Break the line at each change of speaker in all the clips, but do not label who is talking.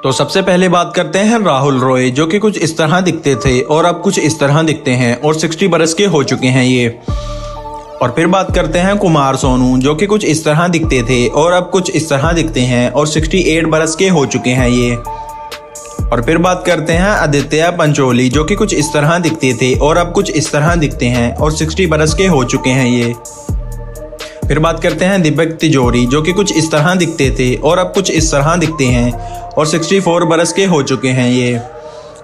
तो सबसे पहले बात करते हैं राहुल रॉय, जो कि कुछ इस तरह दिखते थे और अब कुछ इस तरह दिखते हैं और 60 बरस के हो चुके हैं ये। और फिर बात करते हैं कुमार सोनू, जो कि कुछ इस तरह दिखते थे और अब कुछ इस तरह दिखते हैं और 68 बरस के हो चुके हैं ये। और फिर बात करते हैं आदित्य पंचोली, जो कि कुछ इस तरह दिखते थे और अब कुछ इस तरह दिखते हैं और 60 बरस के हो चुके हैं ये। फिर बात करते हैं दीपक तिजोरी, जो कि कुछ इस तरह दिखते थे और अब कुछ इस तरह दिखते हैं और 64 बरस के हो चुके हैं ये।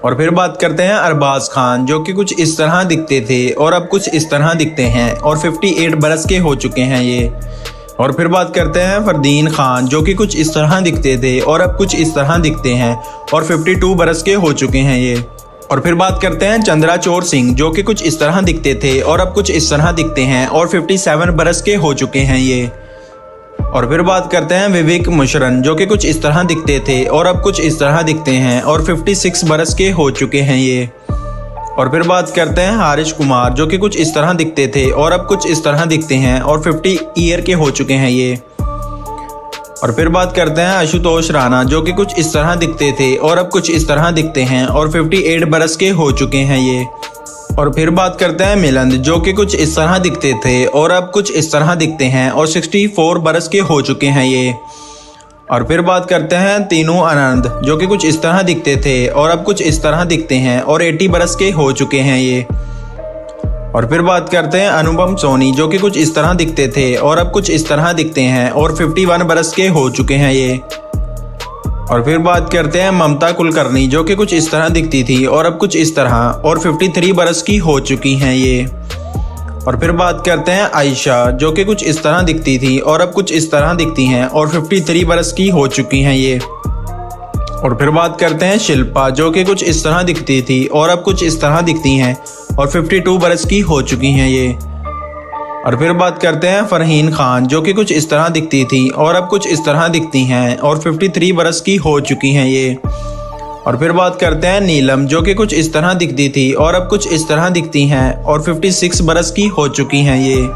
और फिर बात करते हैं अरबाज खान, जो कि कुछ इस तरह दिखते थे और अब कुछ इस तरह दिखते हैं और 58 बरस के हो चुके हैं ये। और फिर बात करते हैं फरदीन खान, जो कि कुछ इस तरह दिखते थे और अब कुछ इस तरह दिखते हैं और 52 बरस के हो चुके हैं ये। और फिर बात करते हैं चंद्राचौर सिंह, जो कि कुछ इस तरह दिखते थे और अब कुछ इस तरह दिखते हैं और 57 बरस के हो चुके हैं ये। और फिर बात करते हैं विवेक मुशरन, जो कि कुछ इस तरह दिखते थे और अब कुछ इस तरह दिखते हैं और 56 बरस के हो चुके हैं ये। और फिर बात करते हैं हारिश कुमार, जो कि कुछ इस तरह दिखते थे और अब कुछ इस तरह दिखते हैं और 50 ईयर के हो चुके हैं ये। और फिर बात करते हैं आशुतोष राणा, जो कि कुछ इस तरह दिखते थे और अब कुछ इस तरह दिखते हैं और 58 बरस के हो चुके हैं ये। और फिर बात करते हैं मिलंद, जो कि कुछ इस तरह दिखते थे और अब कुछ इस तरह दिखते हैं और 64 बरस के हो चुके हैं ये। और फिर बात करते हैं तीनों आनंद, जो कि कुछ इस तरह दिखते थे और अब कुछ इस तरह दिखते हैं और 80 बरस के हो चुके हैं ये। और फिर बात करते हैं अनुपम सोनी, जो कि कुछ इस तरह दिखते थे और अब कुछ इस तरह दिखते हैं और 51 बरस के हो चुके हैं ये। और फिर बात करते हैं ममता कुलकर्णी, जो कि कुछ इस तरह दिखती थी और अब कुछ इस तरह और 53 बरस की हो चुकी हैं ये। और फिर बात करते हैं आयशा, जो कि कुछ इस तरह दिखती थी और अब कुछ इस तरह दिखती हैं और 53 बरस की हो चुकी हैं ये। और फिर बात करते हैं शिल्पा, जो कि कुछ इस तरह दिखती थी और अब कुछ इस तरह दिखती हैं और 52 बरस की हो चुकी हैं ये। और फिर बात करते हैं फरहीन खान, जो कि कुछ इस तरह दिखती थी और अब कुछ इस तरह दिखती हैं और 53 बरस की हो चुकी हैं ये। और फिर बात करते हैं नीलम, जो कि कुछ इस तरह दिखती थी और अब कुछ इस तरह दिखती हैं और 56 बरस की हो चुकी हैं ये।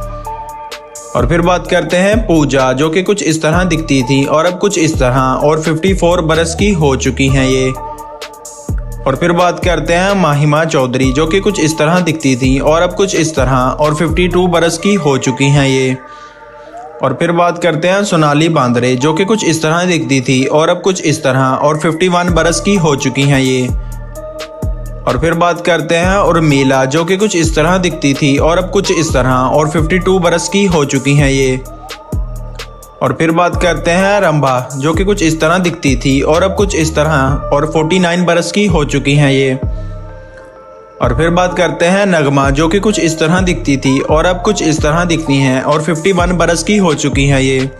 और फिर बात करते हैं पूजा, जो कि कुछ इस तरह दिखती थी और अब कुछ इस तरह और 54 बरस की हो चुकी हैं ये। और फिर बात करते हैं माहिमा चौधरी, जो कि कुछ इस तरह दिखती थी और अब कुछ इस तरह और 52 बरस की हो चुकी हैं ये। और फिर बात करते हैं सोनाली बांद्रे, जो कि कुछ इस तरह दिखती थी और अब कुछ इस तरह और 51 बरस की हो चुकी हैं ये। और फिर बात करते हैं उर्मिला, जो कि कुछ इस तरह दिखती थी और अब कुछ इस तरह और 52 बरस की हो चुकी हैं ये। और फिर बात करते हैं रंभा, जो कि कुछ इस तरह दिखती थी और अब कुछ इस तरह और 49 बरस की हो चुकी हैं ये। और फिर बात करते हैं नगमा, जो कि कुछ इस तरह दिखती थी और अब कुछ इस तरह दिखती हैं और 51 बरस की हो चुकी हैं ये।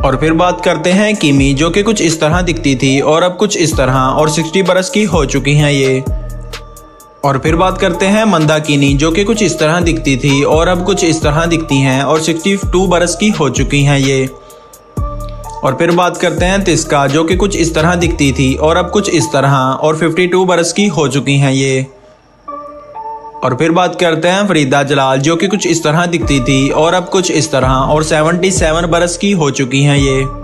और फिर बात करते हैं किमी, जो कि कुछ इस तरह दिखती थी और अब कुछ इस तरह और 60 बरस की हो चुकी हैं ये। और फिर बात करते हैं मंदाकिनी, जो कि कुछ इस तरह दिखती थी और अब कुछ इस तरह दिखती हैं और 62 बरस की हो चुकी हैं ये। और फिर बात करते हैं तिस्का, जो कि कुछ इस तरह दिखती थी और अब कुछ इस तरह और 52 बरस की हो चुकी हैं ये। और फिर बात करते हैं फरीदा जलाल, जो कि कुछ इस तरह दिखती थी और अब कुछ इस तरह और 77 बरस की हो चुकी हैं ये।